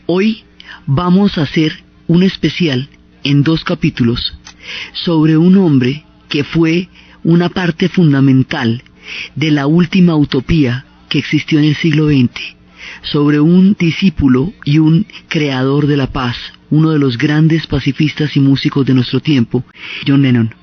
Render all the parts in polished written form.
Hoy vamos a hacer un especial en 2 capítulos sobre un hombre que fue una parte fundamental de la última utopía que existió en el siglo XX, sobre un discípulo y un creador de la paz, uno de los grandes pacifistas y músicos de nuestro tiempo, John Lennon.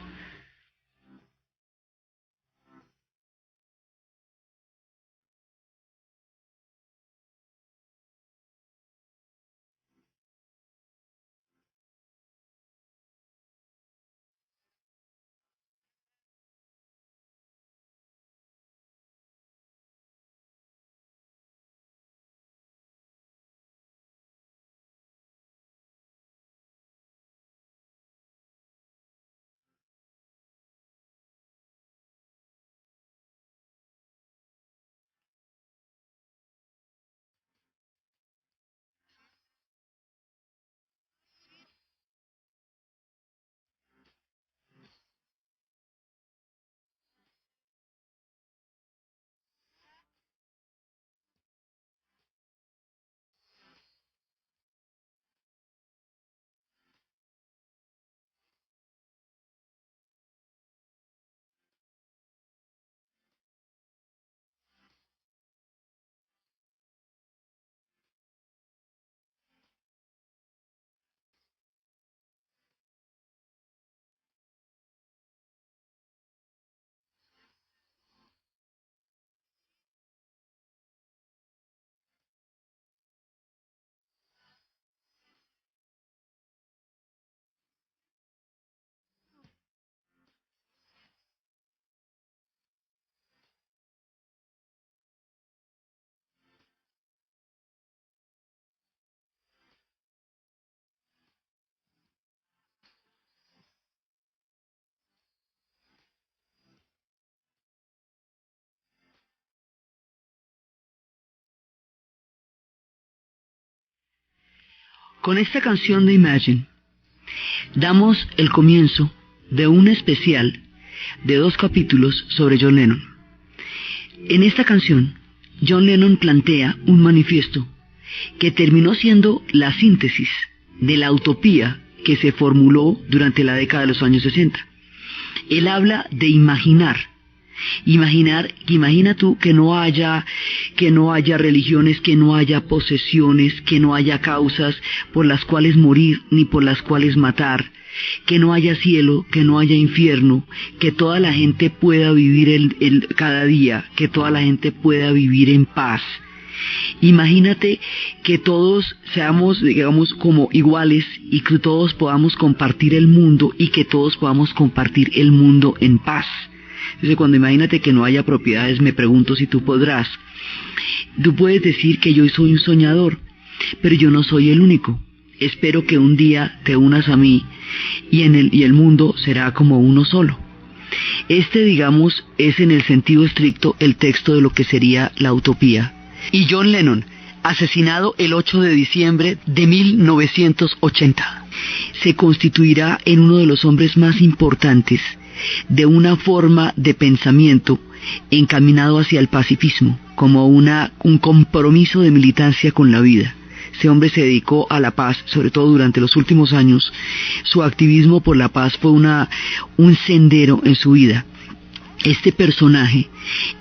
Con esta canción de Imagine, damos el comienzo de un especial de 2 capítulos sobre John Lennon. En esta canción, John Lennon plantea un manifiesto que terminó siendo la síntesis de la utopía que se formuló durante la década de los años 60. Él habla de imagina tú que no haya religiones, que no haya posesiones, que no haya causas por las cuales morir ni por las cuales matar, que no haya cielo, que no haya infierno, que toda la gente pueda vivir cada día, que toda la gente pueda vivir en paz. Imagínate que todos seamos, digamos, como iguales y que todos podamos compartir el mundo y que todos podamos compartir el mundo en paz. Entonces, cuando imagínate que no haya propiedades, me pregunto si tú podrás. Tú puedes decir que yo soy un soñador, pero yo no soy el único. Espero que un día te unas a mí y el mundo será como uno solo. Digamos, es en el sentido estricto el texto de lo que sería la utopía. Y John Lennon, asesinado el 8 de diciembre de 1980, se constituirá en uno de los hombres más importantes de una forma de pensamiento encaminado hacia el pacifismo, como un compromiso de militancia con la vida. Ese hombre se dedicó a la paz, sobre todo durante los últimos años. Su activismo por la paz fue un sendero en su vida. Este personaje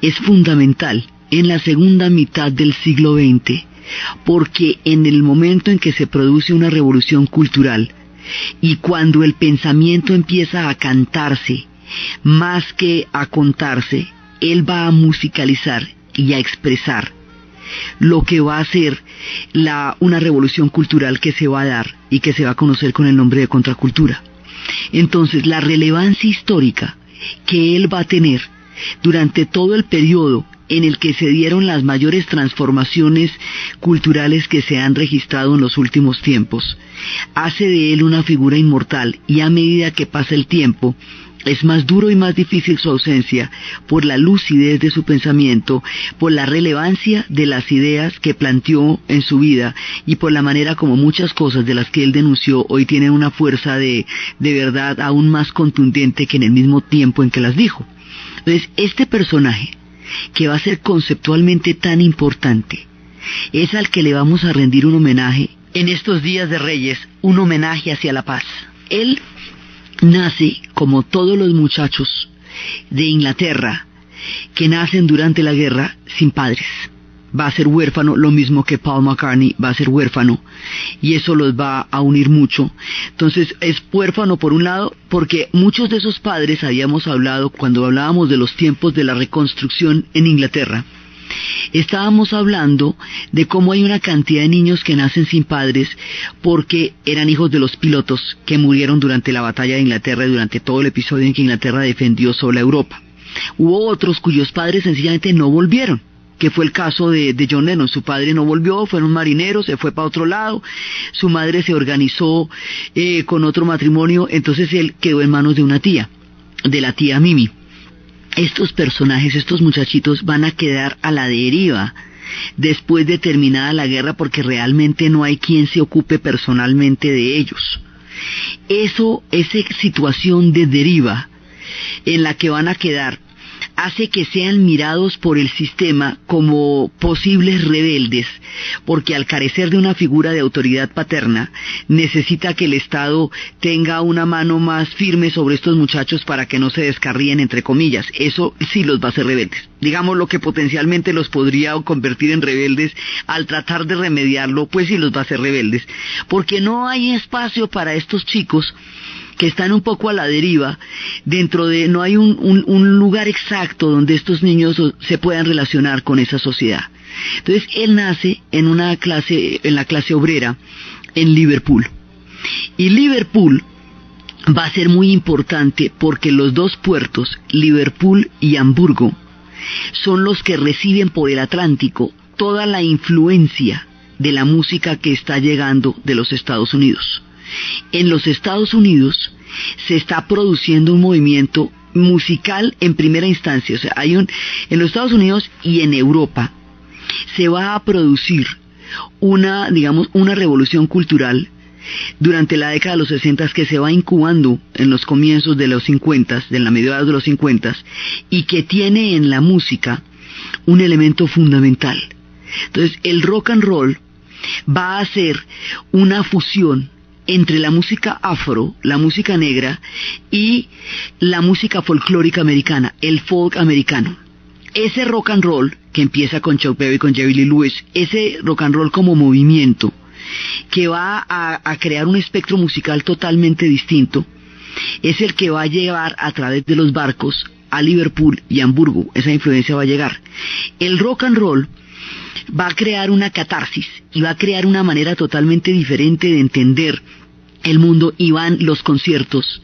es fundamental en la segunda mitad del siglo XX, porque en el momento en que se produce una revolución cultural, y cuando el pensamiento empieza a cantarse, más que a contarse, él va a musicalizar y a expresar lo que va a ser una revolución cultural que se va a dar y que se va a conocer con el nombre de contracultura. Entonces, la relevancia histórica que él va a tener durante todo el periodo en el que se dieron las mayores transformaciones culturales que se han registrado en los últimos tiempos, hace de él una figura inmortal, y a medida que pasa el tiempo, es más duro y más difícil su ausencia por la lucidez de su pensamiento, por la relevancia de las ideas que planteó en su vida y por la manera como muchas cosas de las que él denunció hoy tienen una fuerza de verdad aún más contundente que en el mismo tiempo en que las dijo. Entonces, este personaje, que va a ser conceptualmente tan importante, es al que le vamos a rendir un homenaje en estos días de Reyes un homenaje hacia la paz. Él nace como todos los muchachos de Inglaterra que nacen durante la guerra sin padres. Va a ser huérfano, lo mismo que Paul McCartney va a ser huérfano, y eso los va a unir mucho. Entonces es huérfano por un lado, porque muchos de esos padres, habíamos hablado cuando hablábamos de los tiempos de la reconstrucción en Inglaterra, estábamos hablando de cómo hay una cantidad de niños que nacen sin padres porque eran hijos de los pilotos que murieron durante la batalla de Inglaterra y durante todo el episodio en que Inglaterra defendió sola Europa. Hubo otros cuyos padres sencillamente no volvieron, que fue el caso de John Lennon. Su padre no volvió, fue un marinero, se fue para otro lado, su madre se organizó con otro matrimonio, entonces él quedó en manos de una tía, de la tía Mimi. Estos personajes, estos muchachitos van a quedar a la deriva después de terminada la guerra porque realmente no hay quien se ocupe personalmente de ellos. Esa situación de deriva en la que van a quedar hace que sean mirados por el sistema como posibles rebeldes, porque al carecer de una figura de autoridad paterna, necesita que el Estado tenga una mano más firme sobre estos muchachos para que no se descarríen, entre comillas. Eso sí los va a hacer rebeldes. Digamos, lo que potencialmente los podría convertir en rebeldes, al tratar de remediarlo, pues sí los va a hacer rebeldes, porque no hay espacio para estos chicos que están un poco a la deriva, no hay un lugar exacto donde estos niños se puedan relacionar con esa sociedad. Entonces él nace en la clase obrera en Liverpool. Y Liverpool va a ser muy importante porque los dos puertos, Liverpool y Hamburgo, son los que reciben por el Atlántico toda la influencia de la música que está llegando de los Estados Unidos. En los Estados Unidos se está produciendo un movimiento musical en primera instancia, o sea, en los Estados Unidos y en Europa se va a producir una revolución cultural durante la década de los 60 que se va incubando en los comienzos de los 50, de la mediados de los 50, y que tiene en la música un elemento fundamental. Entonces el rock and roll va a ser una fusión entre la música afro, la música negra y la música folclórica americana, el folk americano. Ese rock and roll que empieza con Chuck Berry, con Jerry Lee Lewis, ese rock and roll como movimiento que va a crear un espectro musical totalmente distinto, es el que va a llevar a través de los barcos a Liverpool y Hamburgo. Esa influencia va a llegar. El rock and roll va a crear una catarsis y va a crear una manera totalmente diferente de entender el mundo, y los conciertos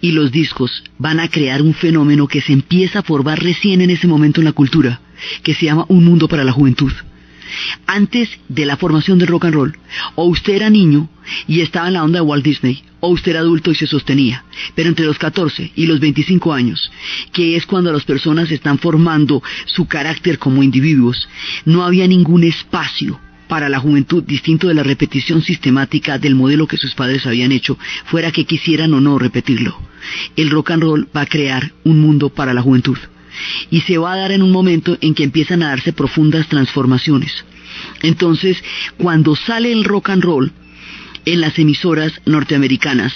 y los discos van a crear un fenómeno que se empieza a formar recién en ese momento en la cultura, que se llama un mundo para la juventud. Antes de la formación del rock and roll, o usted era niño y estaba en la onda de Walt Disney, o usted era adulto y se sostenía. Pero entre los 14 y los 25 años, que es cuando las personas están formando su carácter como individuos, no había ningún espacio para la juventud distinto de la repetición sistemática del modelo que sus padres habían hecho, fuera que quisieran o no repetirlo. El rock and roll va a crear un mundo para la juventud. Y se va a dar en un momento en que empiezan a darse profundas transformaciones. Entonces, cuando sale el rock and roll en las emisoras norteamericanas,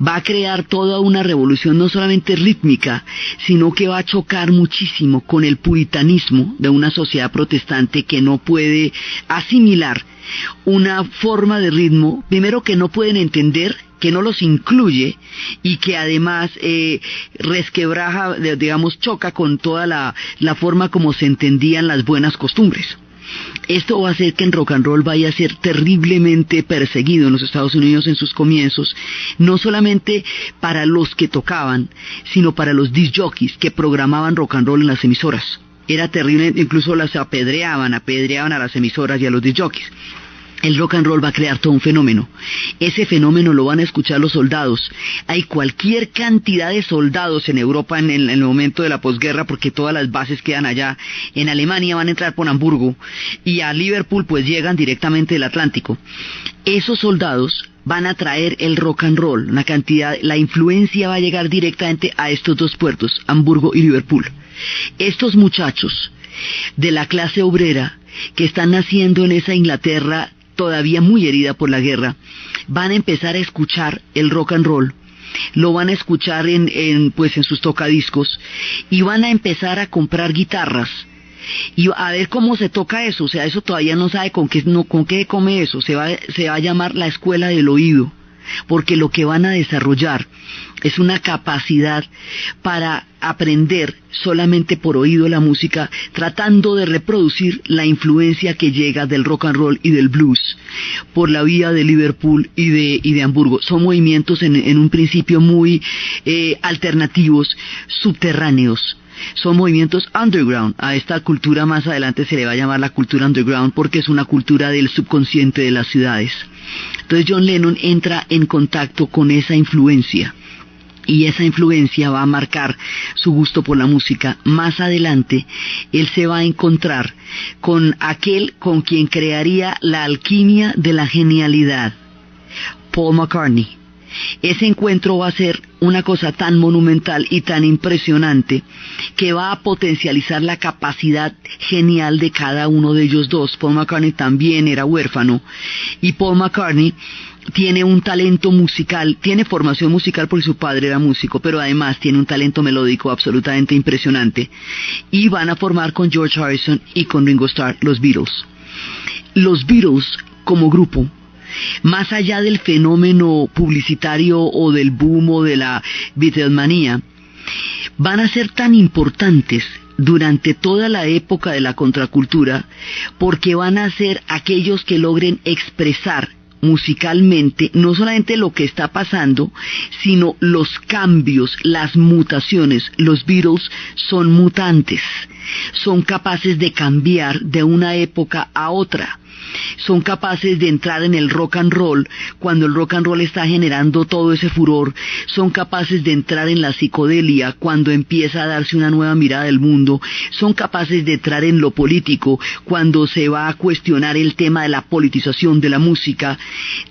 va a crear toda una revolución no solamente rítmica, sino que va a chocar muchísimo con el puritanismo de una sociedad protestante que no puede asimilar una forma de ritmo, primero, que no pueden entender, que no los incluye, y que además resquebraja, choca con toda la forma como se entendían las buenas costumbres. Esto va a hacer que el rock and roll vaya a ser terriblemente perseguido en los Estados Unidos en sus comienzos, no solamente para los que tocaban, sino para los disc jockeys que programaban rock and roll en las emisoras. Era terrible, incluso las apedreaban a las emisoras y a los disc jockeys. El rock and roll va a crear todo un fenómeno. Ese fenómeno lo van a escuchar los soldados. Hay cualquier cantidad de soldados en Europa en el momento de la posguerra, porque todas las bases quedan allá. En Alemania van a entrar por Hamburgo, y a Liverpool pues llegan directamente del Atlántico. Esos soldados van a traer el rock and roll, la influencia va a llegar directamente a estos dos puertos, Hamburgo y Liverpool. Estos muchachos de la clase obrera que están naciendo en esa Inglaterra todavía muy herida por la guerra, van a empezar a escuchar el rock and roll, lo van a escuchar en sus tocadiscos, y van a empezar a comprar guitarras, y a ver cómo se toca eso. O sea, eso todavía no sabe con qué come eso. Se va a llamar la escuela del oído, porque lo que van a desarrollar es una capacidad para aprender solamente por oído la música, tratando de reproducir la influencia que llega del rock and roll y del blues por la vía de Liverpool y de Hamburgo. Son movimientos en un principio muy alternativos, subterráneos. Son movimientos underground. A esta cultura más adelante se le va a llamar la cultura underground, porque es una cultura del subconsciente de las ciudades. Entonces John Lennon entra en contacto con esa influencia, y esa influencia va a marcar su gusto por la música. Más adelante él se va a encontrar con aquel con quien crearía la alquimia de la genialidad, Paul McCartney. Ese encuentro va a ser una cosa tan monumental y tan impresionante que va a potencializar la capacidad genial de cada uno de ellos dos. Paul McCartney también era huérfano, y Paul McCartney tiene un talento musical, tiene formación musical porque su padre era músico, pero además tiene un talento melódico absolutamente impresionante, y van a formar con George Harrison y con Ringo Starr los Beatles. Los Beatles como grupo, más allá del fenómeno publicitario o del boom o de la Beatlemanía, van a ser tan importantes durante toda la época de la contracultura, porque van a ser aquellos que logren expresar musicalmente no solamente lo que está pasando, sino los cambios, las mutaciones. Los Beatles son mutantes, son capaces de cambiar de una época a otra. Son capaces de entrar en el rock and roll cuando el rock and roll está generando todo ese furor. Son capaces de entrar en la psicodelia cuando empieza a darse una nueva mirada del mundo. Son capaces de entrar en lo político cuando se va a cuestionar el tema de la politización de la música.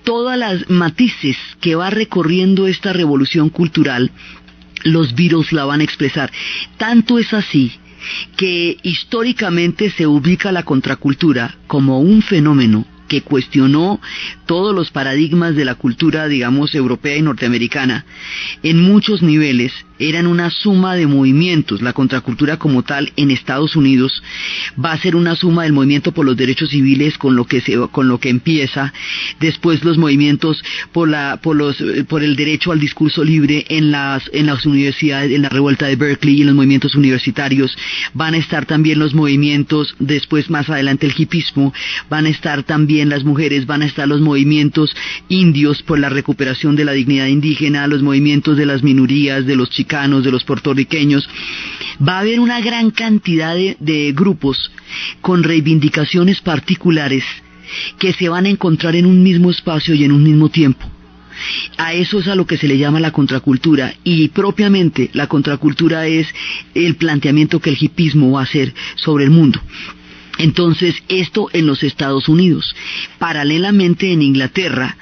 Todas las matices que va recorriendo esta revolución cultural, los Beatles la van a expresar. Tanto es así que históricamente se ubica la contracultura como un fenómeno que cuestionó todos los paradigmas de la cultura, digamos, europea y norteamericana, en muchos niveles. Eran una suma de movimientos. La contracultura como tal en Estados Unidos va a ser una suma del movimiento por los derechos civiles con lo que empieza, después los movimientos por el derecho al discurso libre en las universidades, en la revuelta de Berkeley y en los movimientos universitarios. Van a estar también los movimientos, después más adelante el hipismo, van a estar también las mujeres, van a estar los movimientos indios por la recuperación de la dignidad indígena, los movimientos de las minorías, de los chicanos, de los puertorriqueños. Va a haber una gran cantidad de grupos con reivindicaciones particulares que se van a encontrar en un mismo espacio y en un mismo tiempo. A eso es a lo que se le llama la contracultura, y propiamente la contracultura es el planteamiento que el hipismo va a hacer sobre el mundo. Entonces, esto en los Estados Unidos. Paralelamente en Inglaterra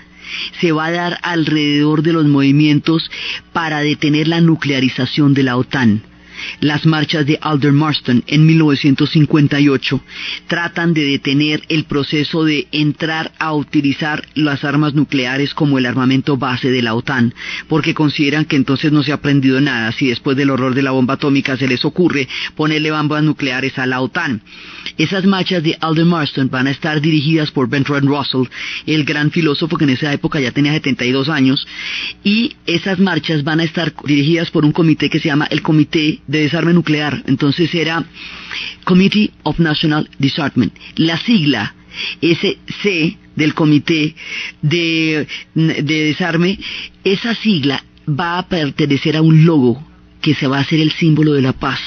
se va a dar alrededor de los movimientos para detener la nuclearización de la OTAN. Las marchas de Aldermaston en 1958 tratan de detener el proceso de entrar a utilizar las armas nucleares como el armamento base de la OTAN, porque consideran que entonces no se ha aprendido nada si después del horror de la bomba atómica se les ocurre ponerle bombas nucleares a la OTAN. Esas marchas de Aldermaston van a estar dirigidas por Bertrand Russell, el gran filósofo que en esa época ya tenía 72 años, y esas marchas van a estar dirigidas por un comité que se llama el Comité de Desarme Nuclear. Entonces era Committee of National Disarmament. La sigla SC del Comité de Desarme, esa sigla va a pertenecer a un logo que se va a hacer el símbolo de la paz.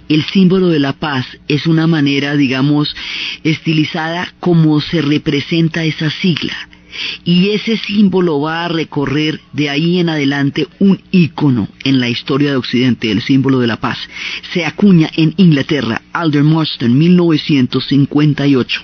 El símbolo de la paz es una manera, digamos, estilizada como se representa esa sigla. Y ese símbolo va a recorrer de ahí en adelante un ícono en la historia de Occidente, el símbolo de la paz. Se acuña en Inglaterra, Aldermaston, 1958.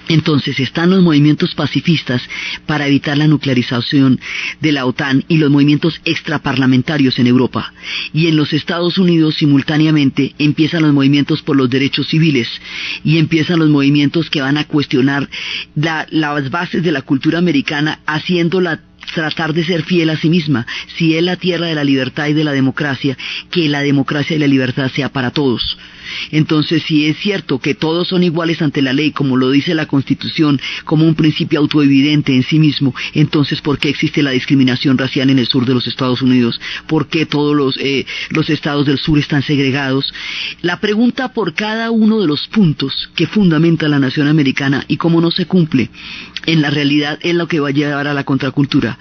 Entonces están los movimientos pacifistas para evitar la nuclearización de la OTAN y los movimientos extraparlamentarios en Europa. Y en los Estados Unidos simultáneamente empiezan los movimientos por los derechos civiles y empiezan los movimientos que van a cuestionar las bases de la cultura americana, haciéndola tratar de ser fiel a sí misma. Si es la tierra de la libertad y de la democracia, que la democracia y la libertad sea para todos. Entonces, si es cierto que todos son iguales ante la ley, como lo dice la Constitución, como un principio autoevidente en sí mismo, entonces ¿por qué existe la discriminación racial en el sur de los Estados Unidos? ¿Por qué todos los estados del sur están segregados? La pregunta por cada uno de los puntos que fundamenta la nación americana y cómo no se cumple en la realidad es lo que va a llevar a la contracultura.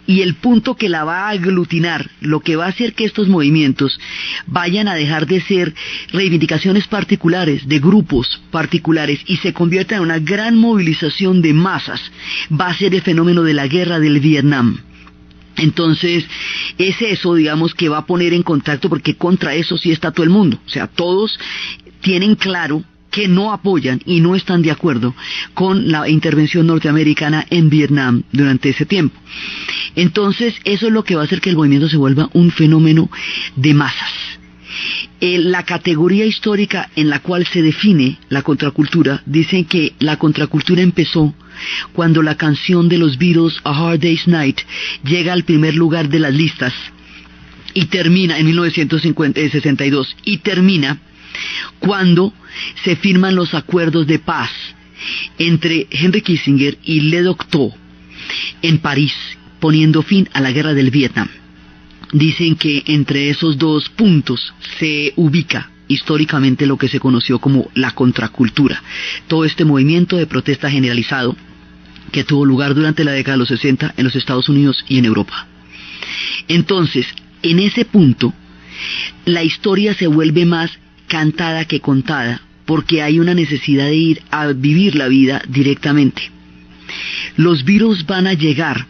Y el punto que la va a aglutinar, lo que va a hacer que estos movimientos vayan a dejar de ser reivindicaciones particulares, de grupos particulares, y se conviertan en una gran movilización de masas, va a ser el fenómeno de la guerra del Vietnam. Entonces, es eso, digamos, que va a poner en contacto, porque contra eso sí está todo el mundo. O sea, todos tienen claro que no apoyan y no están de acuerdo con la intervención norteamericana en Vietnam durante ese tiempo. Entonces, eso es lo que va a hacer que el movimiento se vuelva un fenómeno de masas. La categoría histórica en la cual se define la contracultura, dicen que la contracultura empezó cuando la canción de los Beatles, A Hard Day's Night, llega al primer lugar de las listas y termina en 1962, y termina cuando se firman los acuerdos de paz entre Henry Kissinger y Le Docteur en París, poniendo fin a la guerra del Vietnam. Dicen que entre esos dos puntos se ubica históricamente lo que se conoció como la contracultura, todo este movimiento de protesta generalizado que tuvo lugar durante la década de los 60 en los Estados Unidos y en Europa. Entonces, en ese punto, la historia se vuelve más cantada que contada, porque hay una necesidad de ir a vivir la vida directamente. Los Beatles van a llegar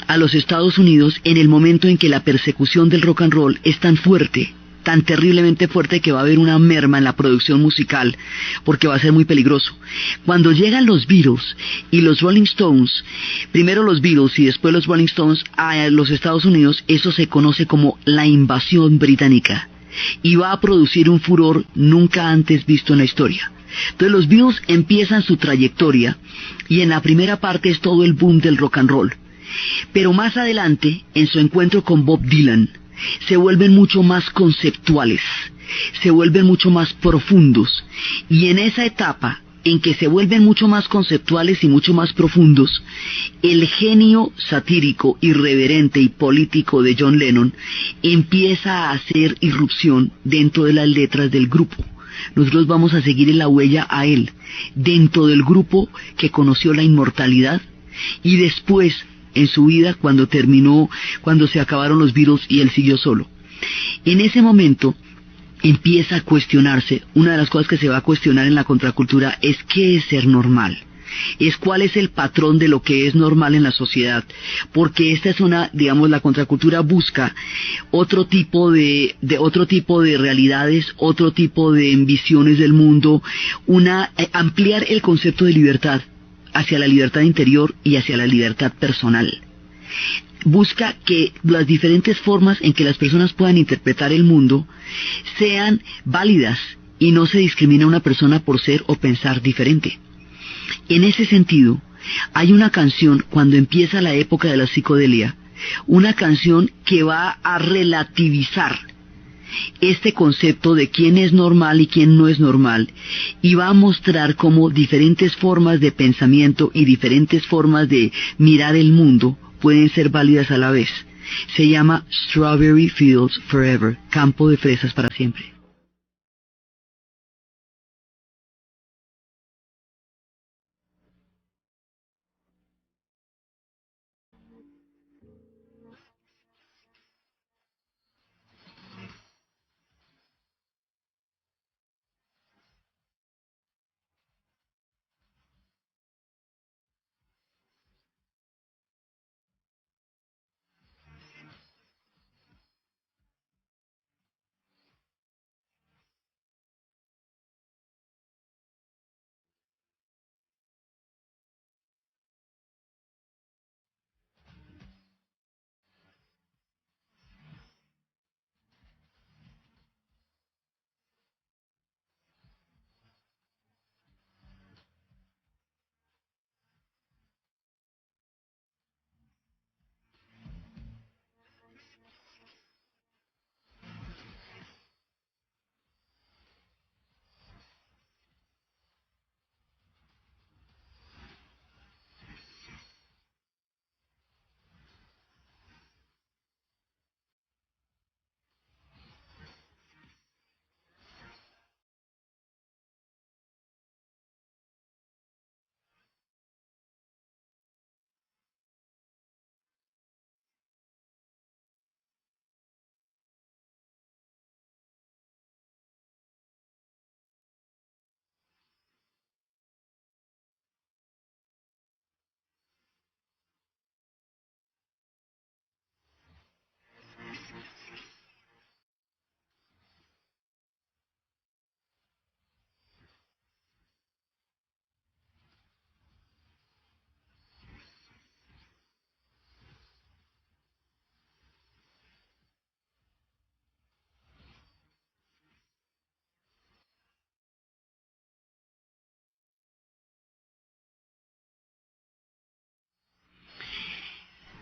a los Estados Unidos en el momento en que la persecución del rock and roll es tan fuerte, tan terriblemente fuerte, que va a haber una merma en la producción musical, porque va a ser muy peligroso. Cuando llegan los Beatles y los Rolling Stones, primero los Beatles y después los Rolling Stones a los Estados Unidos, eso se conoce como la invasión británica, y va a producir un furor nunca antes visto en la historia. Entonces los Beatles empiezan su trayectoria y en la primera parte es todo el boom del rock and roll. Pero más adelante, en su encuentro con Bob Dylan, se vuelven mucho más conceptuales, se vuelven mucho más profundos, y en esa etapa en que se vuelven mucho más conceptuales y mucho más profundos, el genio satírico, irreverente y político de John Lennon empieza a hacer irrupción dentro de las letras del grupo. Nosotros vamos a seguir en la huella a él, dentro del grupo que conoció la inmortalidad, y después en su vida cuando se acabaron los Beatles y él siguió solo. En ese momento empieza a cuestionarse, una de las cosas que se va a cuestionar en la contracultura es qué es ser normal, es cuál es el patrón de lo que es normal en la sociedad, porque esta es la contracultura busca otro tipo de realidades, otro tipo de visiones del mundo, ampliar el concepto de libertad hacia la libertad interior y hacia la libertad personal. Busca que las diferentes formas en que las personas puedan interpretar el mundo sean válidas y no se discrimina a una persona por ser o pensar diferente. En ese sentido, hay una canción cuando empieza la época de la psicodelia, una canción que va a relativizar este concepto de quién es normal y quién no es normal, y va a mostrar cómo diferentes formas de pensamiento y diferentes formas de mirar el mundo pueden ser válidas a la vez. Se llama Strawberry Fields Forever, campo de fresas para siempre.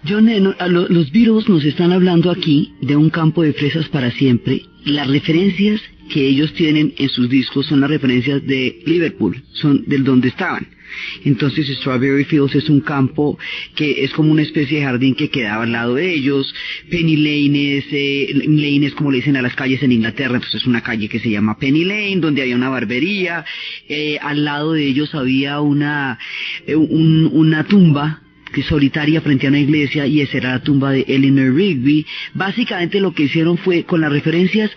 John Lennon, los Beatles nos están hablando aquí de un campo de fresas para siempre. Las referencias que ellos tienen en sus discos son las referencias de Liverpool, son del donde estaban. Entonces Strawberry Fields es un campo que es como una especie de jardín que quedaba al lado de ellos. Penny Lane es como le dicen a las calles en Inglaterra, entonces es una calle que se llama Penny Lane, donde había una barbería. Al lado de ellos había una tumba que solitaria frente a una iglesia, y esa era la tumba de Eleanor Rigby. Básicamente lo que hicieron fue, con las referencias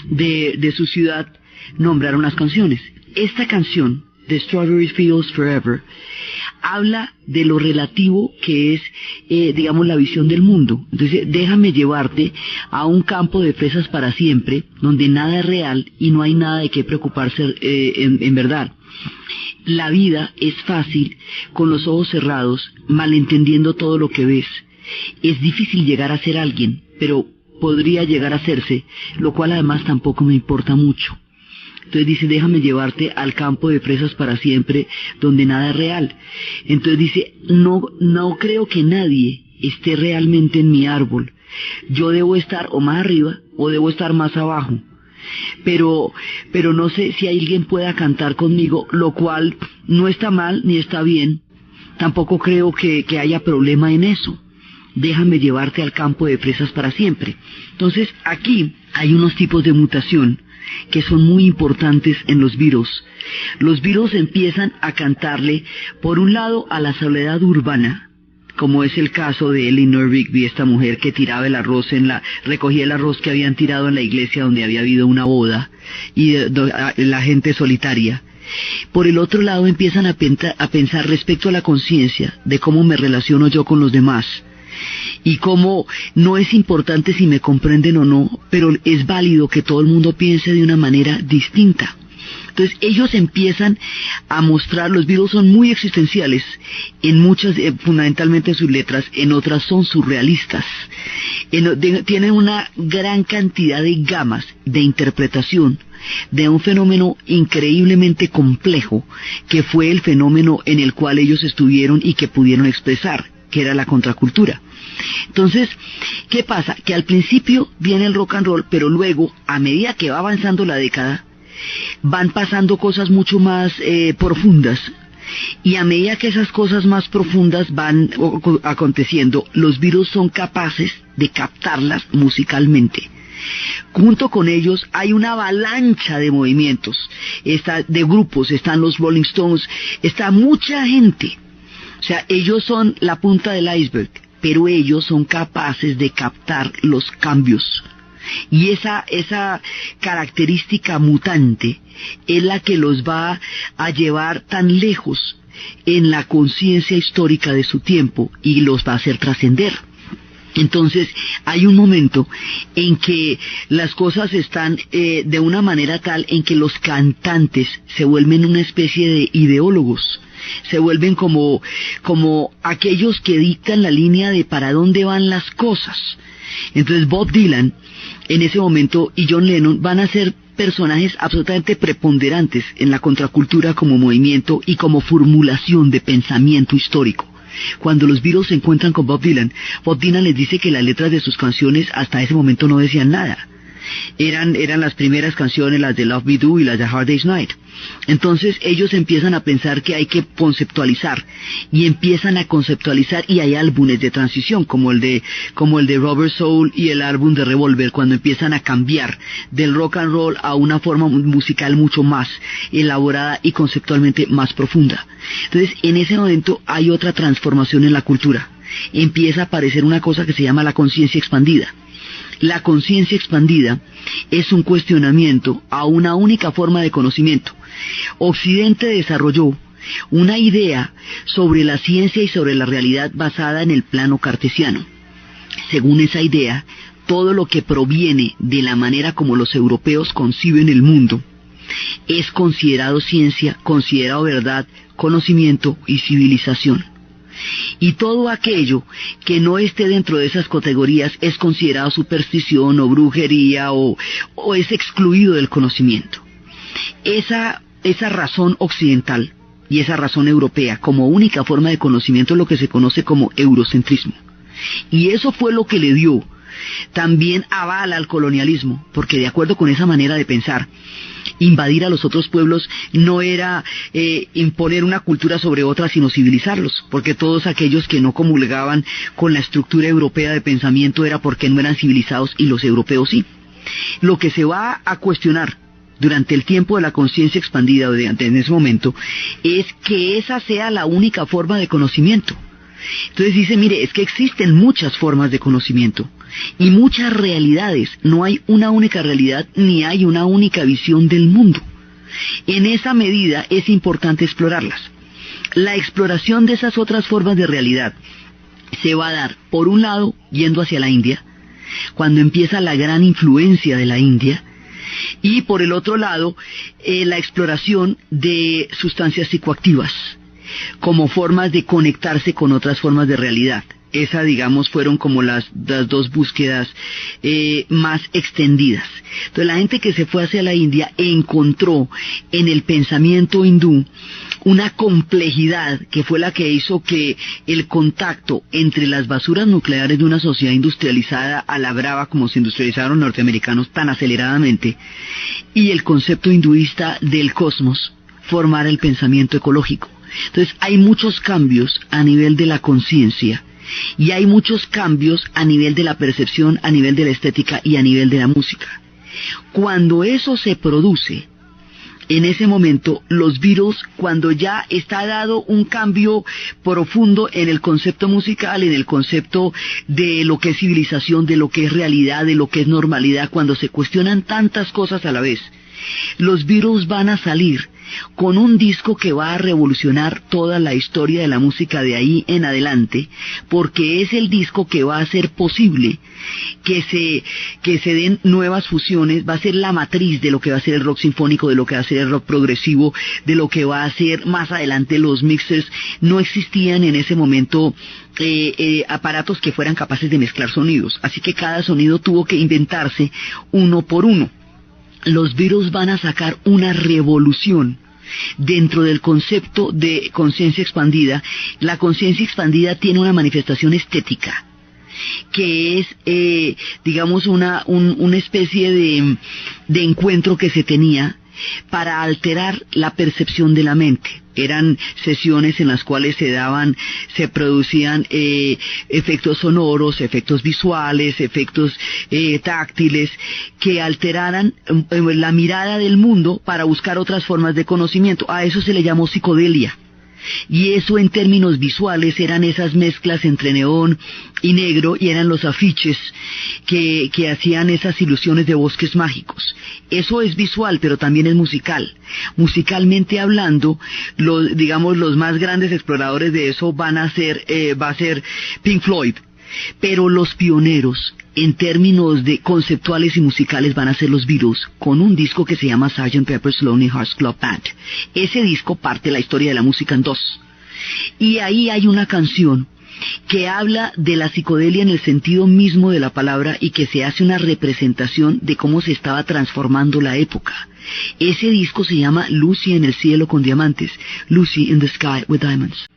de su ciudad, nombrar unas canciones. Esta canción, The Strawberry Fields Forever, habla de lo relativo que es, digamos, la visión del mundo. Entonces, déjame llevarte a un campo de fresas para siempre, donde nada es real y no hay nada de qué preocuparse en verdad. La vida es fácil con los ojos cerrados, malentendiendo todo lo que ves. Es difícil llegar a ser alguien, pero podría llegar a hacerse, lo cual además tampoco me importa mucho. Entonces dice, déjame llevarte al campo de fresas para siempre, donde nada es real. Entonces dice, no creo que nadie esté realmente en mi árbol. Yo debo estar o más arriba o debo estar más abajo. Pero no sé si alguien pueda cantar conmigo, lo cual no está mal ni está bien. Tampoco creo que haya problema en eso. Déjame llevarte al campo de fresas para siempre. Entonces aquí hay unos tipos de mutación que son muy importantes en los Beatles. Los Beatles empiezan a cantarle, por un lado, a la soledad urbana, como es el caso de Eleanor Rigby, esta mujer que tiraba el arroz recogía el arroz que habían tirado en la iglesia donde había habido una boda, y la gente solitaria. Por el otro lado empiezan a pensar respecto a la conciencia, de cómo me relaciono yo con los demás, y cómo no es importante si me comprenden o no, pero es válido que todo el mundo piense de una manera distinta. Entonces ellos empiezan a mostrar, los Beatles son muy existenciales, en muchas, fundamentalmente en sus letras, en otras son surrealistas. Tienen una gran cantidad de gamas de interpretación de un fenómeno increíblemente complejo, que fue el fenómeno en el cual ellos estuvieron y que pudieron expresar, que era la contracultura. Entonces, ¿qué pasa? Que al principio viene el rock and roll, pero luego, a medida que va avanzando la década, van pasando cosas mucho más profundas, y a medida que esas cosas más profundas van aconteciendo, los Beatles son capaces de captarlas musicalmente. Junto con ellos hay una avalancha de movimientos, de grupos, están los Rolling Stones, está mucha gente. O sea, ellos son la punta del iceberg, pero ellos son capaces de captar los cambios. Y esa característica mutante es la que los va a llevar tan lejos en la conciencia histórica de su tiempo y los va a hacer trascender. Entonces hay un momento en que las cosas están de una manera tal en que los cantantes se vuelven una especie de ideólogos, se vuelven como aquellos que dictan la línea de para dónde van las cosas. Entonces Bob Dylan en ese momento y John Lennon van a ser personajes absolutamente preponderantes en la contracultura como movimiento y como formulación de pensamiento histórico. Cuando los Beatles se encuentran con Bob Dylan les dice que las letras de sus canciones hasta ese momento no decían nada. Eran las primeras canciones, las de Love Me Do y las de Hard Day's Night. Entonces ellos empiezan a pensar que hay que conceptualizar, y empiezan a conceptualizar, y hay álbumes de transición como el de Rubber Soul y el álbum de Revolver, cuando empiezan a cambiar del rock and roll a una forma musical mucho más elaborada y conceptualmente más profunda. Entonces en ese momento hay otra transformación en la cultura. Empieza a aparecer una cosa que se llama la conciencia expandida. La conciencia expandida es un cuestionamiento a una única forma de conocimiento. Occidente desarrolló una idea sobre la ciencia y sobre la realidad basada en el plano cartesiano. Según esa idea, todo lo que proviene de la manera como los europeos conciben el mundo es considerado ciencia, considerado verdad, conocimiento y civilización. Y todo aquello que no esté dentro de esas categorías es considerado superstición o brujería o es excluido del conocimiento. Esa razón occidental y esa razón europea como única forma de conocimiento es lo que se conoce como eurocentrismo. Y eso fue lo que le dio también aval al colonialismo, porque de acuerdo con esa manera de pensar, invadir a los otros pueblos no era imponer una cultura sobre otra, sino civilizarlos, porque todos aquellos que no comulgaban con la estructura europea de pensamiento era porque no eran civilizados y los europeos sí. Lo que se va a cuestionar durante el tiempo de la conciencia expandida, en ese momento, es que esa sea la única forma de conocimiento. Entonces dice, mire, es que existen muchas formas de conocimiento y muchas realidades. No hay una única realidad ni hay una única visión del mundo. En esa medida es importante explorarlas. La exploración de esas otras formas de realidad se va a dar, por un lado, yendo hacia la India, cuando empieza la gran influencia de la India, y por el otro lado, la exploración de sustancias psicoactivas como formas de conectarse con otras formas de realidad. Esa, digamos, fueron como las dos búsquedas más extendidas. Entonces la gente que se fue hacia la India encontró en el pensamiento hindú una complejidad que fue la que hizo que el contacto entre las basuras nucleares de una sociedad industrializada a la brava como se industrializaron los norteamericanos tan aceleradamente y el concepto hinduista del cosmos formara el pensamiento ecológico. Entonces hay muchos cambios a nivel de la conciencia y hay muchos cambios a nivel de la percepción, a nivel de la estética y a nivel de la música. Cuando eso se produce, en ese momento los Beatles, cuando ya está dado un cambio profundo en el concepto musical, en el concepto de lo que es civilización, de lo que es realidad, de lo que es normalidad, cuando se cuestionan tantas cosas a la vez, los Beatles van a salir con un disco que va a revolucionar toda la historia de la música de ahí en adelante, porque es el disco que va a hacer posible que se den nuevas fusiones, va a ser la matriz de lo que va a ser el rock sinfónico, de lo que va a ser el rock progresivo, de lo que va a ser más adelante los mixers. No existían en ese momento aparatos que fueran capaces de mezclar sonidos, así que cada sonido tuvo que inventarse uno por uno. Los Beatles van a sacar una revolución dentro del concepto de conciencia expandida. La conciencia expandida tiene una manifestación estética que es, digamos, una especie de encuentro que se tenía para alterar la percepción de la mente. Eran sesiones en las cuales se producían efectos sonoros, efectos visuales, efectos táctiles, que alteraran la mirada del mundo para buscar otras formas de conocimiento. A eso se le llamó psicodelia. Y eso en términos visuales eran esas mezclas entre neón y negro, y eran los afiches que hacían esas ilusiones de bosques mágicos. Eso es visual, pero también es musical. Musicalmente hablando, los más grandes exploradores de eso va a ser Pink Floyd. Pero los pioneros, en términos de conceptuales y musicales, van a ser los Beatles, con un disco que se llama Sgt. Pepper's Lonely Hearts Club Band. Ese disco parte la historia de la música en dos. Y ahí hay una canción que habla de la psicodelia en el sentido mismo de la palabra y que se hace una representación de cómo se estaba transformando la época. Ese disco se llama Lucy en el cielo con diamantes, Lucy in the Sky with Diamonds.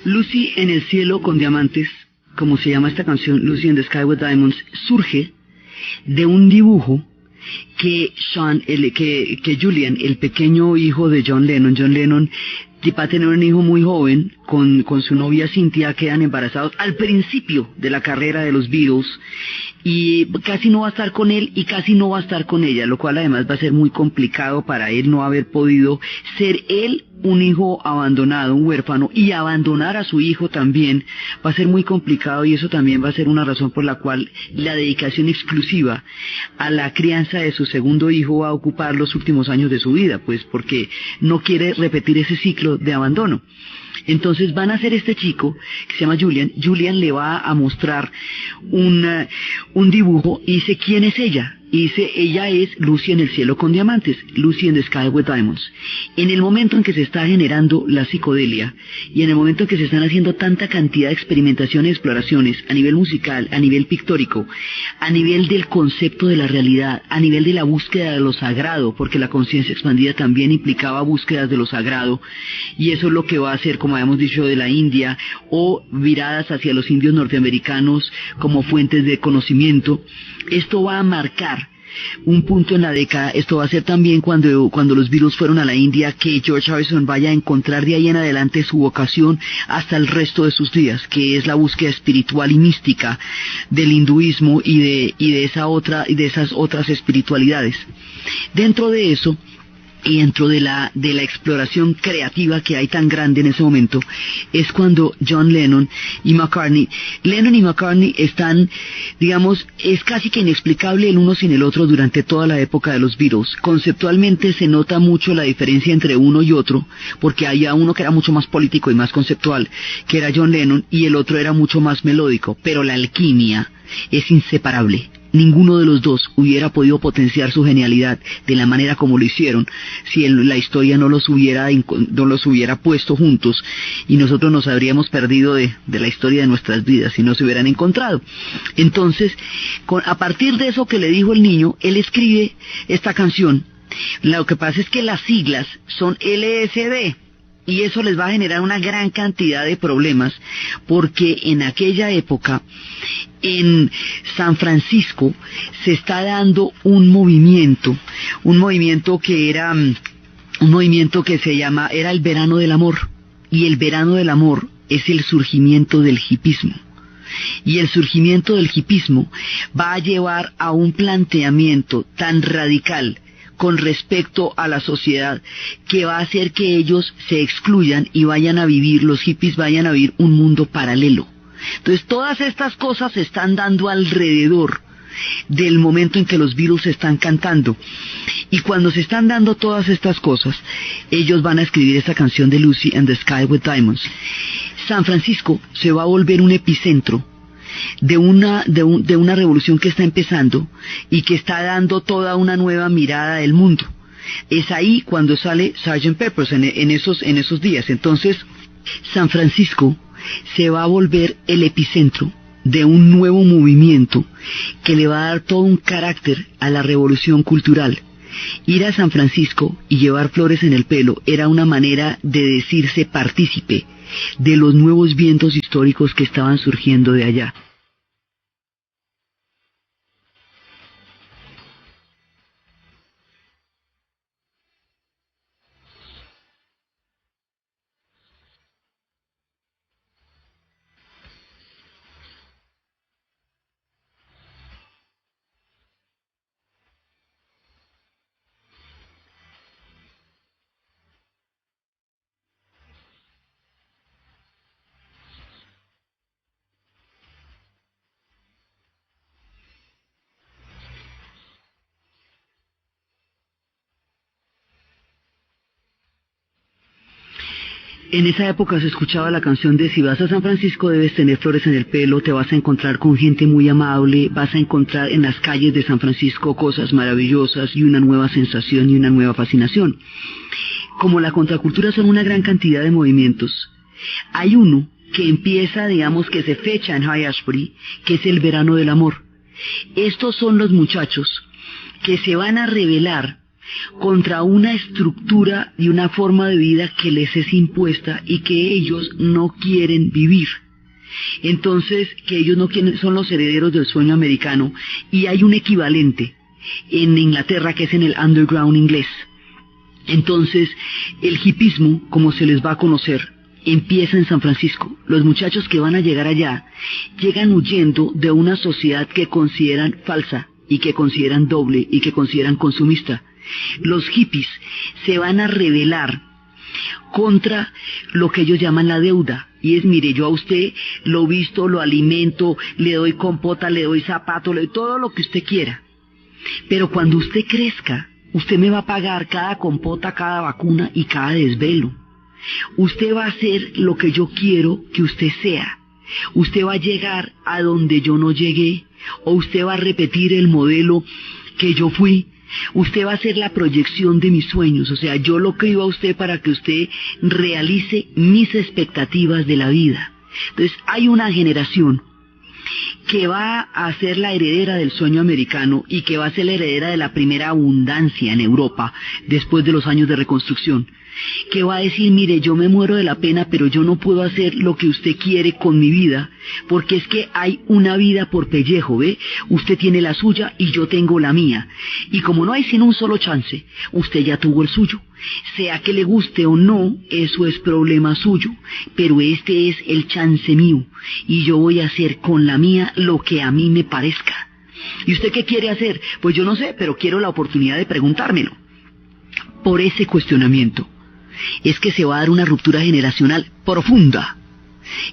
Lucy en el cielo con diamantes, como se llama esta canción, Lucy in the Sky with Diamonds, surge de un dibujo que Julian, el pequeño hijo de John Lennon, va a tener un hijo muy joven con su novia Cynthia, quedan embarazados al principio de la carrera de los Beatles, y casi no va a estar con él y casi no va a estar con ella, lo cual además va a ser muy complicado para él no haber podido ser él un hijo abandonado, un huérfano, y abandonar a su hijo también va a ser muy complicado, y eso también va a ser una razón por la cual la dedicación exclusiva a la crianza de su segundo hijo va a ocupar los últimos años de su vida, pues porque no quiere repetir ese ciclo de abandono. Entonces van a hacer este chico, que se llama Julian. Julian le va a mostrar un dibujo y dice, ¿quién es ella? Y dice, ella es Lucy en el cielo con diamantes, Lucy in the Sky with Diamonds. En el momento en que se está generando la psicodelia, y en el momento en que se están haciendo tanta cantidad de experimentaciones y exploraciones, a nivel musical, a nivel pictórico, a nivel del concepto de la realidad, a nivel de la búsqueda de lo sagrado, porque la conciencia expandida también implicaba búsquedas de lo sagrado, y eso es lo que va a hacer, como habíamos dicho, de la India, o viradas hacia los indios norteamericanos como fuentes de conocimiento. Esto va a marcar un punto en la década. Esto va a ser también cuando los Beatles fueron a la India, que George Harrison vaya a encontrar de ahí en adelante su vocación hasta el resto de sus días, que es la búsqueda espiritual y mística del hinduismo y de esas otras espiritualidades. Dentro de eso, y dentro de la exploración creativa que hay tan grande en ese momento, es cuando Lennon y McCartney están, digamos, es casi que inexplicable el uno sin el otro durante toda la época de los Beatles. Conceptualmente se nota mucho la diferencia entre uno y otro, porque había uno que era mucho más político y más conceptual, que era John Lennon, y el otro era mucho más melódico, pero la alquimia es inseparable. Ninguno de los dos hubiera podido potenciar su genialidad de la manera como lo hicieron si la historia no los hubiera puesto juntos, y nosotros nos habríamos perdido de la historia de nuestras vidas si no se hubieran encontrado. Entonces, a partir de eso que le dijo el niño, él escribe esta canción. Lo que pasa es que las siglas son LSD, y eso les va a generar una gran cantidad de problemas, porque en aquella época, en San Francisco, se está dando un movimiento que era era el verano del amor, y el verano del amor es el surgimiento del hipismo. Y el surgimiento del hipismo va a llevar a un planteamiento tan radical con respecto a la sociedad, que va a hacer que ellos se excluyan y los hippies vayan a vivir un mundo paralelo. Entonces todas estas cosas se están dando alrededor del momento en que los Beatles están cantando, y cuando se están dando todas estas cosas, ellos van a escribir esta canción de Lucy in the Sky with Diamonds. San Francisco se va a volver un epicentro de una revolución que está empezando y que está dando toda una nueva mirada del mundo. Es ahí cuando sale Sgt. Pepper's en esos días. Entonces, San Francisco se va a volver el epicentro de un nuevo movimiento que le va a dar todo un carácter a la revolución cultural. Ir a San Francisco y llevar flores en el pelo era una manera de decirse partícipe de los nuevos vientos históricos que estaban surgiendo de allá. En esa época se escuchaba la canción de si vas a San Francisco debes tener flores en el pelo, te vas a encontrar con gente muy amable, vas a encontrar en las calles de San Francisco cosas maravillosas y una nueva sensación y una nueva fascinación. Como la contracultura son una gran cantidad de movimientos, hay uno que empieza, digamos, que se fecha en High Ashbury, que es el verano del amor. Estos son los muchachos que se van a rebelar contra una estructura y una forma de vida que les es impuesta y que ellos no quieren vivir. Entonces, que ellos no quieren, son los herederos del sueño americano, y hay un equivalente en Inglaterra que es en el underground inglés. Entonces, el hipismo, como se les va a conocer, empieza en San Francisco. Los muchachos que van a llegar allá llegan huyendo de una sociedad que consideran falsa y que consideran doble y que consideran consumista. Los hippies se van a rebelar contra lo que ellos llaman la deuda, y es: mire, yo a usted lo visto, lo alimento, le doy compota, le doy zapato, le doy todo lo que usted quiera, pero cuando usted crezca, usted me va a pagar cada compota, cada vacuna y cada desvelo. Usted va a hacer lo que yo quiero que usted sea. Usted va a llegar a donde yo no llegué, o usted va a repetir el modelo que yo fui. Usted va a ser la proyección de mis sueños, o sea, yo lo creo a usted para que usted realice mis expectativas de la vida. Entonces, hay una generación que va a ser la heredera del sueño americano y que va a ser la heredera de la primera abundancia en Europa después de los años de reconstrucción, que va a decir: mire, yo me muero de la pena, pero yo no puedo hacer lo que usted quiere con mi vida, porque es que hay una vida por pellejo, ¿ve? Usted tiene la suya y yo tengo la mía, y como no hay sino un solo chance, usted ya tuvo el suyo. Sea que le guste o no, eso es problema suyo, pero este es el chance mío, y yo voy a hacer con la mía lo que a mí me parezca. ¿Y usted qué quiere hacer? Pues yo no sé, pero quiero la oportunidad de preguntármelo. Por ese cuestionamiento es que se va a dar una ruptura generacional profunda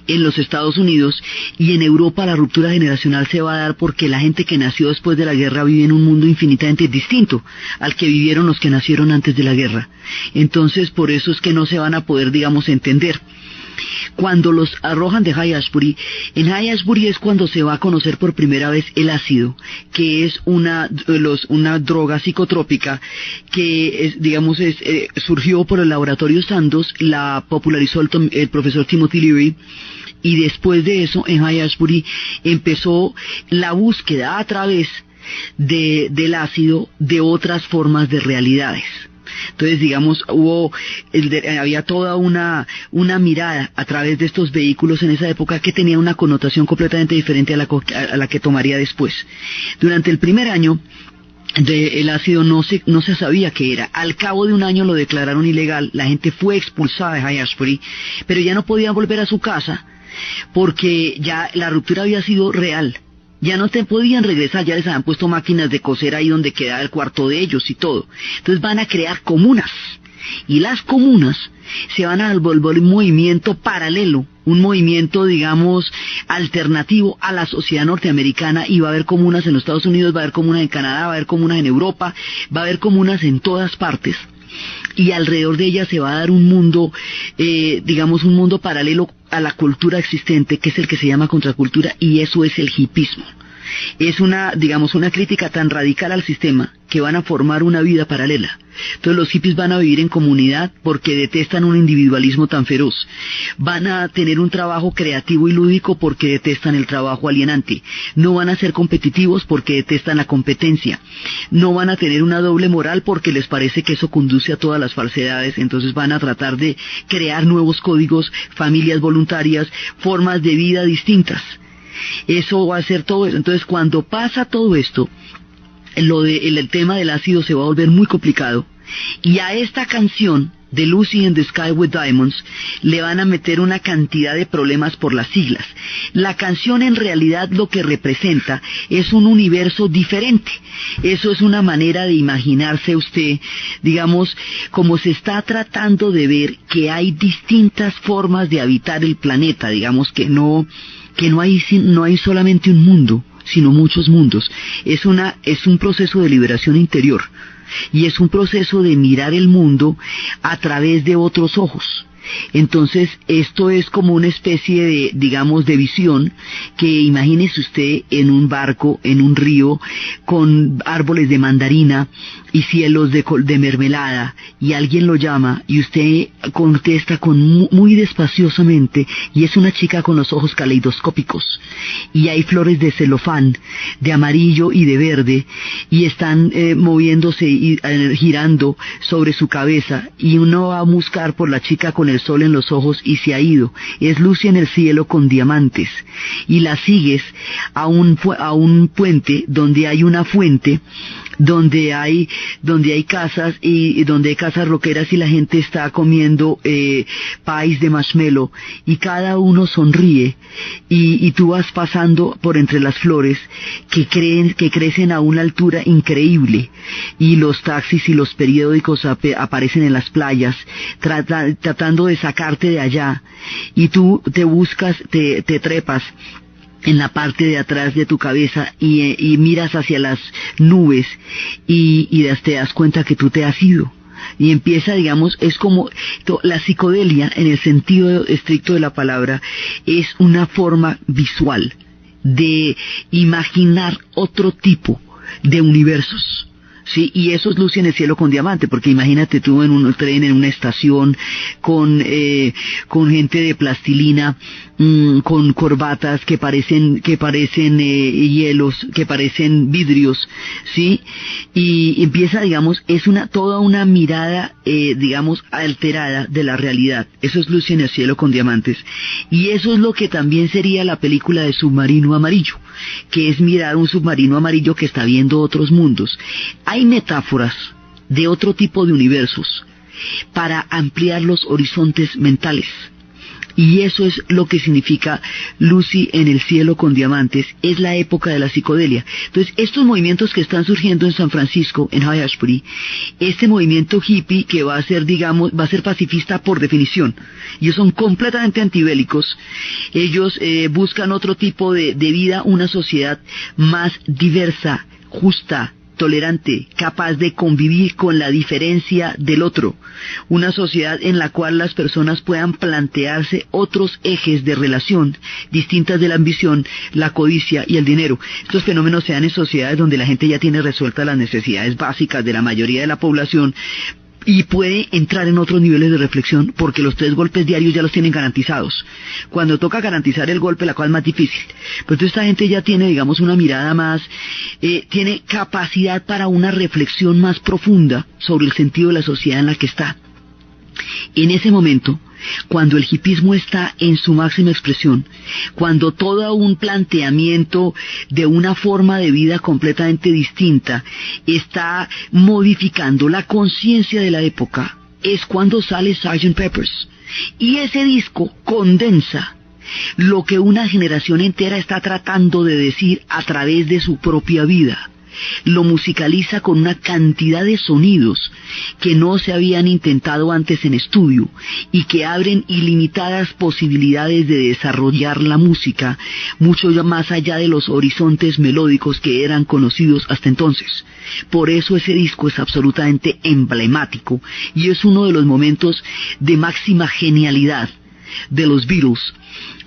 en los Estados Unidos, y en Europa la ruptura generacional se va a dar porque la gente que nació después de la guerra vive en un mundo infinitamente distinto al que vivieron los que nacieron antes de la guerra. Entonces, por eso es que no se van a poder, digamos, entender. Cuando los arrojan de High Ashbury, en High Ashbury es cuando se va a conocer por primera vez el ácido, que es una droga psicotrópica que surgió por el laboratorio Sandoz, la popularizó el profesor Timothy Leary, y después de eso en High Ashbury empezó la búsqueda a través del ácido de otras formas de realidades. Entonces, digamos, había toda una mirada a través de estos vehículos en esa época que tenía una connotación completamente diferente a la que tomaría después. Durante el primer año el ácido no se sabía qué era. Al cabo de un año lo declararon ilegal, la gente fue expulsada de High Ashbury, pero ya no podían volver a su casa porque ya la ruptura había sido real. Ya no te podían regresar, ya les habían puesto máquinas de coser ahí donde quedaba el cuarto de ellos y todo. Entonces van a crear comunas, y las comunas se van a volver un movimiento paralelo, un movimiento, digamos, alternativo a la sociedad norteamericana, y va a haber comunas en los Estados Unidos, va a haber comunas en Canadá, va a haber comunas en Europa, va a haber comunas en todas partes. Y alrededor de ella se va a dar un mundo, un mundo paralelo a la cultura existente, que es el que se llama contracultura, y eso es el hipismo. Es una crítica tan radical al sistema que van a formar una vida paralela. Entonces los hippies van a vivir en comunidad porque detestan un individualismo tan feroz. Van a tener un trabajo creativo y lúdico porque detestan el trabajo alienante. No van a ser competitivos porque detestan la competencia. No van a tener una doble moral porque les parece que eso conduce a todas las falsedades. Entonces van a tratar de crear nuevos códigos, familias voluntarias, formas de vida distintas. Eso va a ser todo eso. Entonces, cuando pasa todo esto, el tema del ácido se va a volver muy complicado, y a esta canción de Lucy in the Sky with Diamonds le van a meter una cantidad de problemas por las siglas. La canción en realidad lo que representa es un universo diferente. Eso es una manera de imaginarse usted, digamos, como se está tratando de ver que hay distintas formas de habitar el planeta, digamos que no hay solamente un mundo, sino muchos mundos. Es un proceso de liberación interior, y es un proceso de mirar el mundo a través de otros ojos. Entonces, esto es como una especie de, digamos, de visión, que imagínese usted en un barco, en un río, con árboles de mandarina y cielos de mermelada, y alguien lo llama, y usted contesta muy despaciosamente, y es una chica con los ojos caleidoscópicos, y hay flores de celofán, de amarillo y de verde, y están moviéndose y girando sobre su cabeza, y uno va a buscar por la chica con el sol en los ojos y se ha ido. Es Lucy en el cielo con diamantes, y la sigues a un puente donde hay una fuente, donde hay casas y donde hay casas roqueras, y la gente está comiendo pies de marshmallow, y cada uno sonríe, y tú vas pasando por entre las flores que crecen a una altura increíble, y los taxis y los periódicos aparecen en las playas tratando de sacarte de allá, y tú te trepas en la parte de atrás de tu cabeza y miras hacia las nubes y te das cuenta que tú te has ido. Y empieza, digamos, es como la psicodelia, en el sentido estricto de la palabra, es una forma visual de imaginar otro tipo de universos. Sí, y eso es Lucy en el cielo con diamante, porque imagínate tú en un tren, en una estación, con gente de plastilina, con corbatas que parecen hielos, que parecen vidrios, ¿sí? Y empieza, digamos, es toda una mirada, digamos, alterada de la realidad. Eso es Lucy en el cielo con diamantes. Y eso es lo que también sería la película de Submarino Amarillo, que es mirar un submarino amarillo que está viendo otros mundos. Hay metáforas de otro tipo de universos para ampliar los horizontes mentales. Y eso es lo que significa Lucy en el cielo con diamantes, es la época de la psicodelia. Entonces, estos movimientos que están surgiendo en San Francisco, en Haight-Ashbury, este movimiento hippie que va a ser, digamos, va a ser pacifista por definición. Ellos son completamente antibélicos. Ellos buscan otro tipo de vida, una sociedad más diversa, justa, tolerante, capaz de convivir con la diferencia del otro, una sociedad en la cual las personas puedan plantearse otros ejes de relación distintas de la ambición, la codicia y el dinero. Estos fenómenos se dan en sociedades donde la gente ya tiene resueltas las necesidades básicas de la mayoría de la población, y puede entrar en otros niveles de reflexión, porque los 3 golpes diarios ya los tienen garantizados. Cuando toca garantizar el golpe, la cosa es más difícil. Pero entonces esta gente ya tiene, digamos, una mirada más, tiene capacidad para una reflexión más profunda sobre el sentido de la sociedad en la que está. En ese momento, cuando el hipismo está en su máxima expresión, cuando todo un planteamiento de una forma de vida completamente distinta está modificando la conciencia de la época, es cuando sale Sgt. Pepper's. Y ese disco condensa lo que una generación entera está tratando de decir a través de su propia vida. Lo musicaliza con una cantidad de sonidos que no se habían intentado antes en estudio y que abren ilimitadas posibilidades de desarrollar la música mucho más allá de los horizontes melódicos que eran conocidos hasta entonces. Por eso ese disco es absolutamente emblemático y es uno de los momentos de máxima genialidad de los Beatles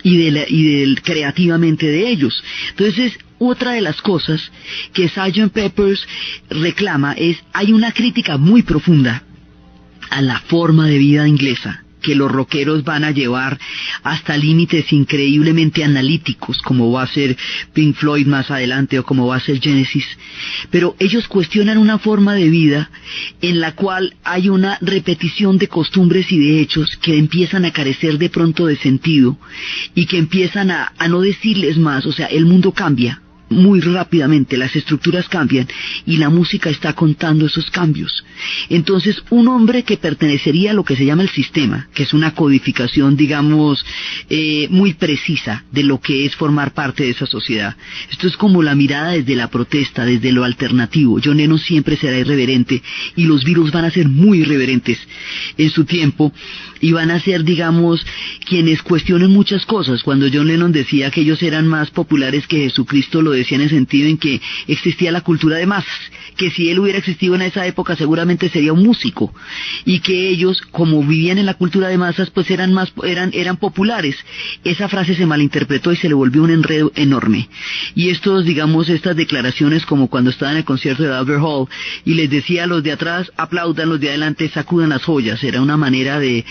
y creativamente de ellos. Entonces, otra de las cosas que Sgt. Pepper's reclama hay una crítica muy profunda a la forma de vida inglesa, que los rockeros van a llevar hasta límites increíblemente analíticos, como va a ser Pink Floyd más adelante o como va a ser Genesis. Pero ellos cuestionan una forma de vida en la cual hay una repetición de costumbres y de hechos que empiezan a carecer de pronto de sentido y que empiezan a no decirles más. O sea, el mundo cambia muy rápidamente, las estructuras cambian y la música está contando esos cambios. Entonces, un hombre que pertenecería a lo que se llama el sistema, que es una codificación, digamos, muy precisa de lo que es formar parte de esa sociedad. Esto es como la mirada desde la protesta, desde lo alternativo. John Lennon siempre será irreverente y los Beatles van a ser muy irreverentes en su tiempo y van a ser, digamos, quienes cuestionen muchas cosas. Cuando John Lennon decía que ellos eran más populares que Jesucristo, lo decía en el sentido en que existía la cultura de masas, que si él hubiera existido en esa época seguramente sería un músico, y que ellos, como vivían en la cultura de masas, pues eran populares. Esa frase se malinterpretó y se le volvió un enredo enorme. Y estas declaraciones, como cuando estaba en el concierto de Albert Hall, y les decía a los de atrás, aplaudan, los de adelante sacudan las joyas, era una manera de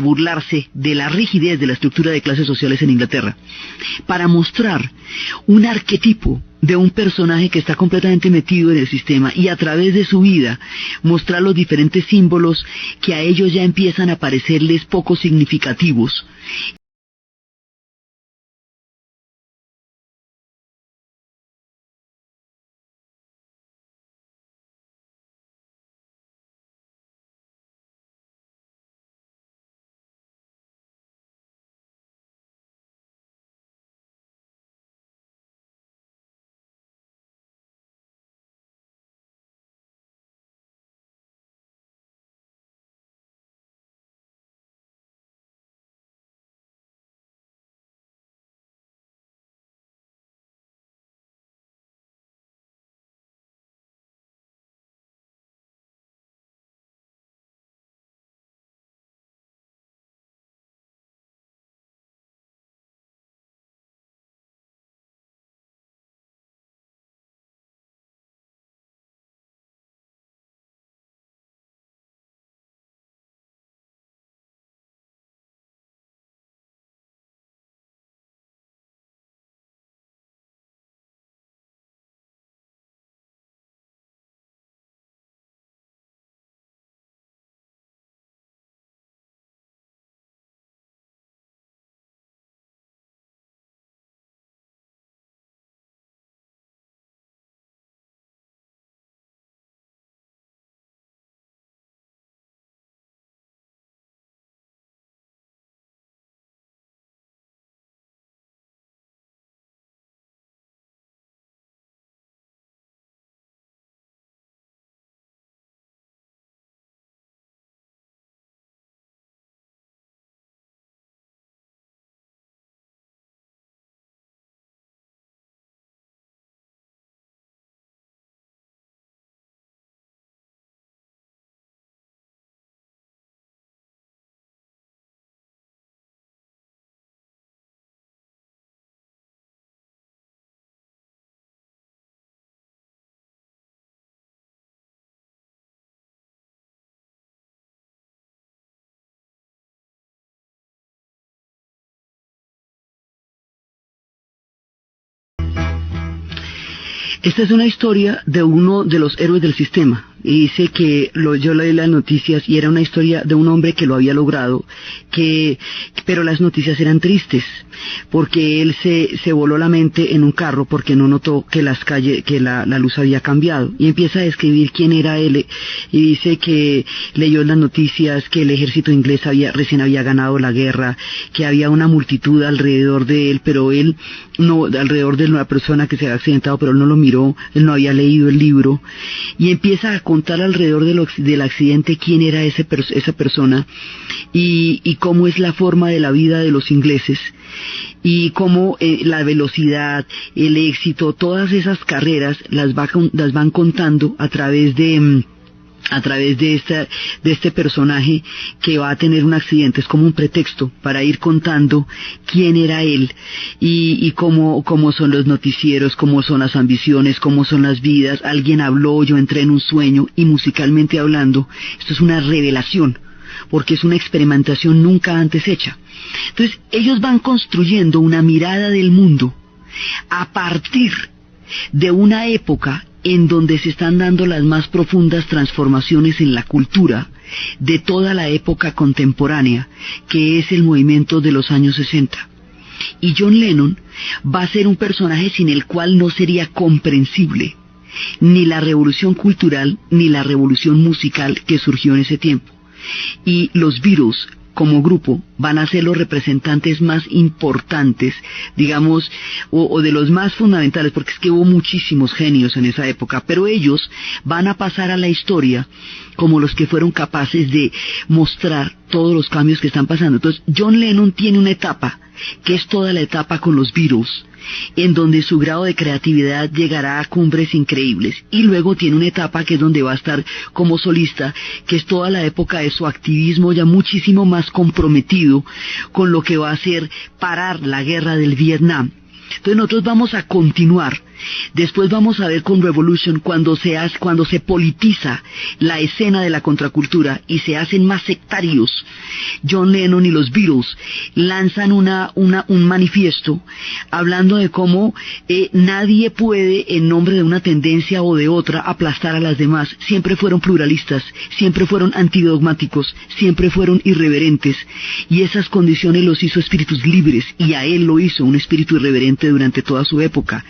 burlarse de la rigidez de la estructura de clases sociales en Inglaterra, para mostrar un arquetipo de un personaje que está completamente metido en el sistema, y a través de su vida mostrar los diferentes símbolos que a ellos ya empiezan a parecerles poco significativos. Esta es una historia de uno de los héroes del sistema, y dice que yo leí las noticias y era una historia de un hombre que lo había logrado, pero las noticias eran tristes, porque él se voló la mente en un carro porque no notó que la luz había cambiado, y empieza a describir quién era él, y dice que leyó en las noticias que el ejército inglés recién había ganado la guerra, que había una multitud alrededor de él, pero él no, alrededor de una persona que se había accidentado, pero él no lo miró, él no había leído el libro, y empieza a contar alrededor del accidente quién era esa persona, y cómo es la forma de la vida de los ingleses, y cómo la velocidad, el éxito, todas esas carreras las van contando a través de este personaje que va a tener un accidente. Es como un pretexto para ir contando quién era él, y cómo son los noticieros, cómo son las ambiciones, cómo son las vidas. Alguien habló, yo entré en un sueño, y musicalmente hablando, esto es una revelación, porque es una experimentación nunca antes hecha. Entonces, ellos van construyendo una mirada del mundo a partir de una época en donde se están dando las más profundas transformaciones en la cultura de toda la época contemporánea, que es el movimiento de los años 60. Y John Lennon va a ser un personaje sin el cual no sería comprensible ni la revolución cultural ni la revolución musical que surgió en ese tiempo. Y los Beatles, como grupo, van a ser los representantes más importantes, digamos, o de los más fundamentales, porque es que hubo muchísimos genios en esa época, pero ellos van a pasar a la historia como los que fueron capaces de mostrar todos los cambios que están pasando. Entonces, John Lennon tiene una etapa, que es toda la etapa con los Beatles, en donde su grado de creatividad llegará a cumbres increíbles, y luego tiene una etapa que es donde va a estar como solista, que es toda la época de su activismo ya muchísimo más comprometido con lo que va a hacer parar la guerra del Vietnam. Entonces nosotros vamos a continuar. Después vamos a ver con Revolution cuando se politiza la escena de la contracultura y se hacen más sectarios. John Lennon y los Beatles lanzan un manifiesto hablando de cómo nadie puede en nombre de una tendencia o de otra aplastar a las demás. Siempre fueron pluralistas, siempre fueron antidogmáticos, siempre fueron irreverentes, y esas condiciones los hizo espíritus libres, y a él lo hizo un espíritu irreverente durante toda su época.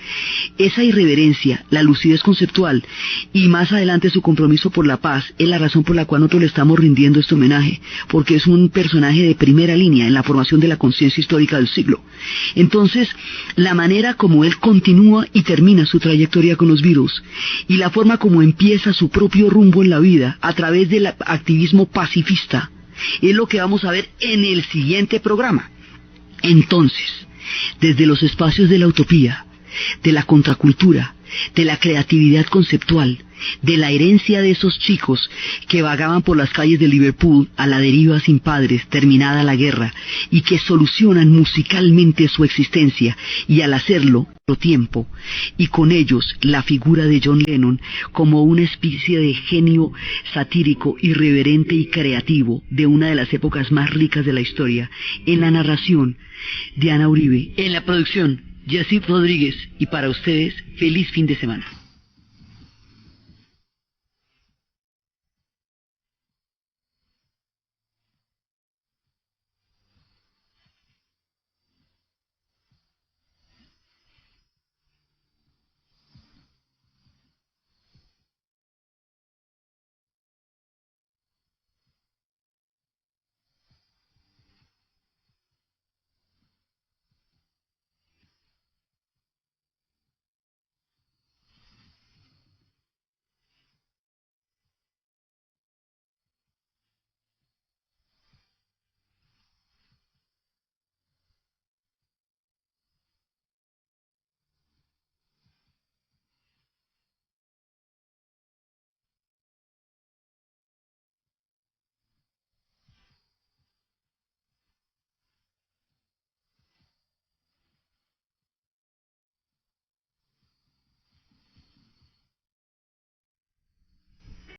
Esa irreverencia, la lucidez conceptual y más adelante su compromiso por la paz es la razón por la cual nosotros le estamos rindiendo este homenaje, porque es un personaje de primera línea en la formación de la conciencia histórica del siglo. Entonces, la manera como él continúa y termina su trayectoria con los Beatles, y la forma como empieza su propio rumbo en la vida a través del activismo pacifista, es lo que vamos a ver en el siguiente programa. Entonces, desde los espacios de la utopía, de la contracultura, de la creatividad conceptual, de la herencia de esos chicos que vagaban por las calles de Liverpool a la deriva sin padres, terminada la guerra, y que solucionan musicalmente su existencia, y al hacerlo, tiempo, y con ellos la figura de John Lennon como una especie de genio satírico, irreverente y creativo de una de las épocas más ricas de la historia, en la narración de Ana Uribe, en la producción Jessy Rodríguez, y para ustedes, feliz fin de semana.